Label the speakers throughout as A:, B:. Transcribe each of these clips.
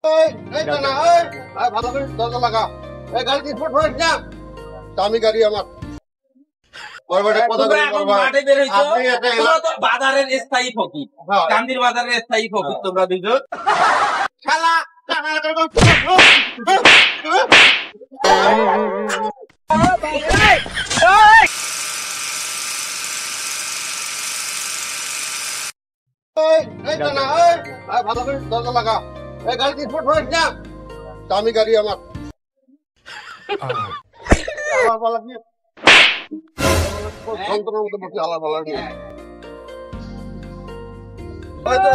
A: এই এই না এই ভালো করে দরজা লাগা। এই গাড়ি স্পট হয়ে না, দামি গাড়ি আমার। বরবাদে কথা
B: তোমরা
A: বলি
B: এখন
A: বরবাদ।
B: মাঠে বের হইছো,
A: আপনি একটা
B: তোমরা তো বাজারের স্থায়ী ফকির,
A: হ্যাঁ।
B: কান্দির বাজারের স্থায়ী ফকির তোমরা দুজন।
A: শালা এই এই না এই ভালো করে দরজা লাগা। এই গাড়ি স্পট হয়ে না, দামি গাড়ি আমার। আলার পালা কি যন্ত্রণার মধ্যে বসে আলার পালা কি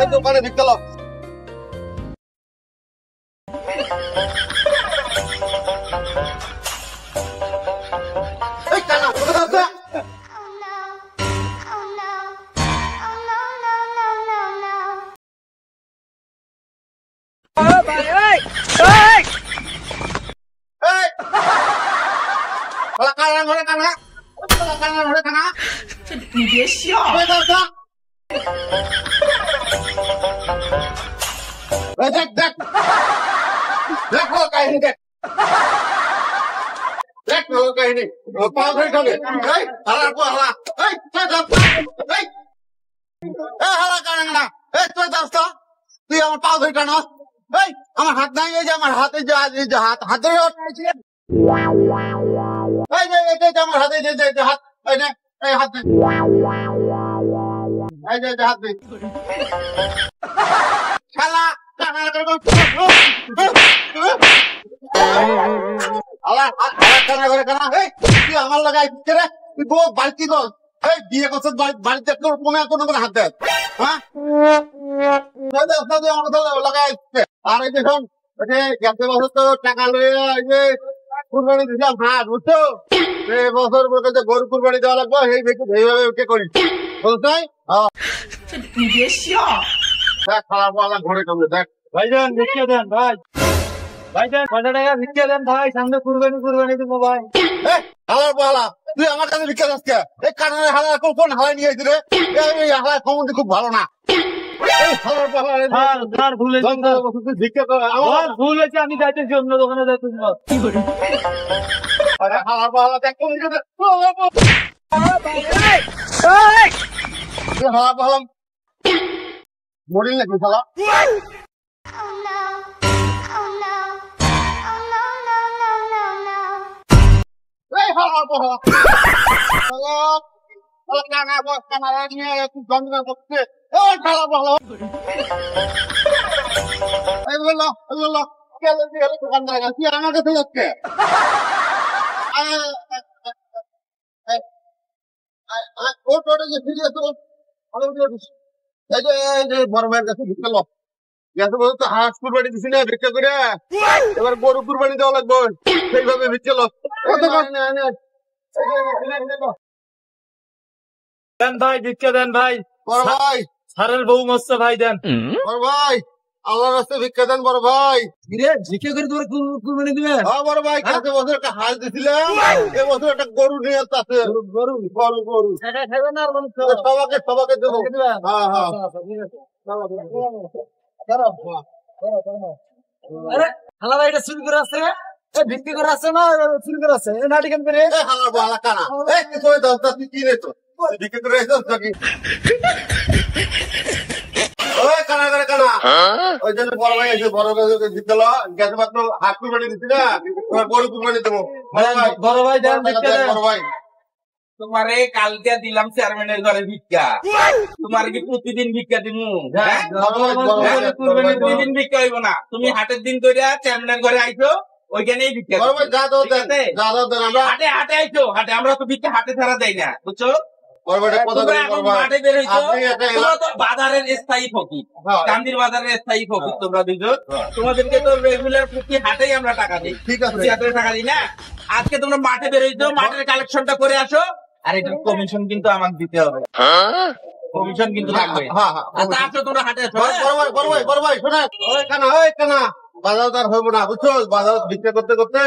A: এই দোকানে ভিক্ষা লাও। এই কানা কোথায় আছে? এই শালা কানা ঘরে কানা, শালা কানা ঘরে কানা।
C: 你别笑。
A: এই দরজা। এই দেখ দেখ দেখ ও কাহিনী দেখ দেখ ও কাহিনী পাও ধরে খাবে। এই হালা কো হালা এই তুই দাস এই এই হালা কানা এই তুই দাস তো তুই আমার পাও ধরে টানো। এই আমার হাত নাই, এই যে আমার হাতে যে এই যে হাত হাত ধরে উঠেছি। এই যে এই যে আমার হাতে যে হাত এই নে এই হাত দে এই যে হাত দে শালা কানা আলা আলা কানা করে কানা। এই তুই আমার লাগাই রে, তুই বউ বাড়তি দল। এই বিয়ে করছিস বাড়িতে কোনো হাত দেয় হ্যাঁ আমার লাগাই। আর এই দেখুন গেছে বছর তো টাকা লয়ে এই যে কুরবানি দিলাম হাট বুঝছো, এই বছর বলতে যে গরু কুরবানি দেওয়া লাগবে এইভাবে উঠে করি বুঝছো।
C: 你别笑。
A: দেখ খারাপ আলা ঘরে কমে দেখ।
D: ভাইজান ভিক্ষা দেন ভাই, ভাইজান 5 টাকা ভিক্ষা দেন ভাই, সামনে কুরবানি দেবো ভাই।
A: হালার পালা তুই আমার কাছে ভিক্ষা যাস কে? এই কারণে হালার কোন হালাই নিয়ে আসি রে? এই হালার সম্বন্ধে খুব ভালো না। এই হালার পালা
D: স্যার ভুল হয়েছে স্যার।
A: তুই ভিক্ষা কর আমার
D: স্যার, ভুল হয়েছে, আমি যাইতেছি অন্য দোকানে যাইতেছি না।
A: হালার পালা দেখ কোন দিকে হালার পালা মরিল নাকি শালা? এই হালার পালা কানা বস কানা নিয়ে একটু যন্ত্রণা করছে। এই হালার পালা এই বললো বললো গেল দোকানদার তুই আমার কাছে যাচ্ছে। ওটা যে ফিরে আসো এই যে বড় ভাইয়ের কাছে ভিক্ষা লো গেছে বলতো হাঁস কুরবানি দিছি না ভিক্ষা করে, এবার গরু কুরবানি দেওয়া লাগবে সেইভাবে ভিক্ষা লো।
D: দেন ভাই ভিক্ষা দেন ভাই,
A: বড় ভাই
D: স্যারের বউ মস্ত ভাই দেন।
A: বড় ভাই আল্লাহর রাস্তায় ভিক্ষা দেন বড় ভাই।
D: ভিক্ষা করে তোমার কুরবানি দিবেন?
A: হ্যাঁ বড় ভাই গেছে বছর একটা হাঁস দিছিলাম, এবছর একটা গরু নিয়ে আসছে। গরু গরু গরু সবাকে দেবো। হ্যাঁ হ্যাঁ
D: আরে হালা ভাই, এটা চুরি করে আছে, ভিক্ষা করে আছে না চুরি করে আছে, নাটি কেন করে?
A: এই হালার বালা কানা এই তুই কই দাও তুই কি রে তো ভিক্ষা করে এসেছ নাকি? ওই কানা করে কানা ওই জন্য বড় ভাই এসে বড় ভাই ভিক্ষা লো গেছে মাত্র হাঁস কুরবানি দিছি না, তোমার গরু কুরবানি দেবো।
D: বড় ভাই দেন ভিক্ষা দেন।
A: বড় ভাই
B: তোমারে কালকে দিলাম চেয়ারম্যানের ঘরে ভিক্ষা, তোমার কি প্রতিদিন ভিক্ষা দিমু? হ্যাঁ? প্রতিদিন ভিক্ষা হইব না, তুমি হাটের দিন করে চেয়ারম্যানের ঘরে আইছো, ওইখানেই ভিক্ষা
A: বড় ভাই যা দাও দেন
B: ঠিক আছে?
A: যা দাও দেন আমরা
B: হাটে হাটে আইছো, হাটে আমরা তো ভিক্ষা হাটে ছাড়া দেই না বুঝছো।
A: বড় ভাই কথা
B: তোমরা
A: বলি
B: এখন
A: বড় ভাই
B: মাঠে বের হইছো,
A: আপনি একটা
B: তোমরা তো বাজারের স্থায়ী ফকির,
A: হ্যাঁ।
B: কান্দির বাজারের স্থায়ী ফকির
A: হ্যাঁ।
B: তোমরা দুজন।
A: হ্যাঁ।
B: তোমাদেরকে তো রেগুলার প্রতি হাটেই আমরা টাকা দিই,
A: ঠিক আছে।
B: প্রতি হাটে টাকা দিই না। আজকে তোমরা মাঠে বের হইছো, মাঠের কালেকশনটা করে আসো, আর এটার কমিশন কিন্তু আমাকে দিতে হবে, কমিশন কিন্তু লাগবে।
A: হ্যাঁ হ্যাঁ
B: আচ্ছা আসো তোমরা হাটে আসো।
A: বড় ভাই শোনে ওই কানা বাজার তার হইব না বুঝছো, বাজার ভিক্ষা করতে করতে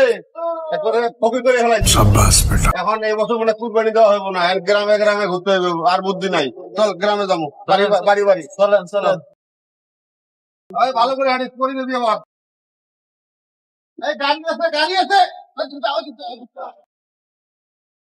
A: একবারে ফকির করে ফেলাইছি। এখন এই বছর মানে কুরবানি দেওয়া হইব না, আর গ্রামে গ্রামে ঘুরতে হইব, আর বুদ্ধি নাই। চল গ্রামে যাবো বাড়ি বাড়ি বাড়ি
D: চলেন চলেন।
A: ভালো করে হাঁটিস করে দিবি আমার। এই গাড়ি আছে, গাড়ি আছে। ওই জুতা, ওই জুতা, ওই জুতা।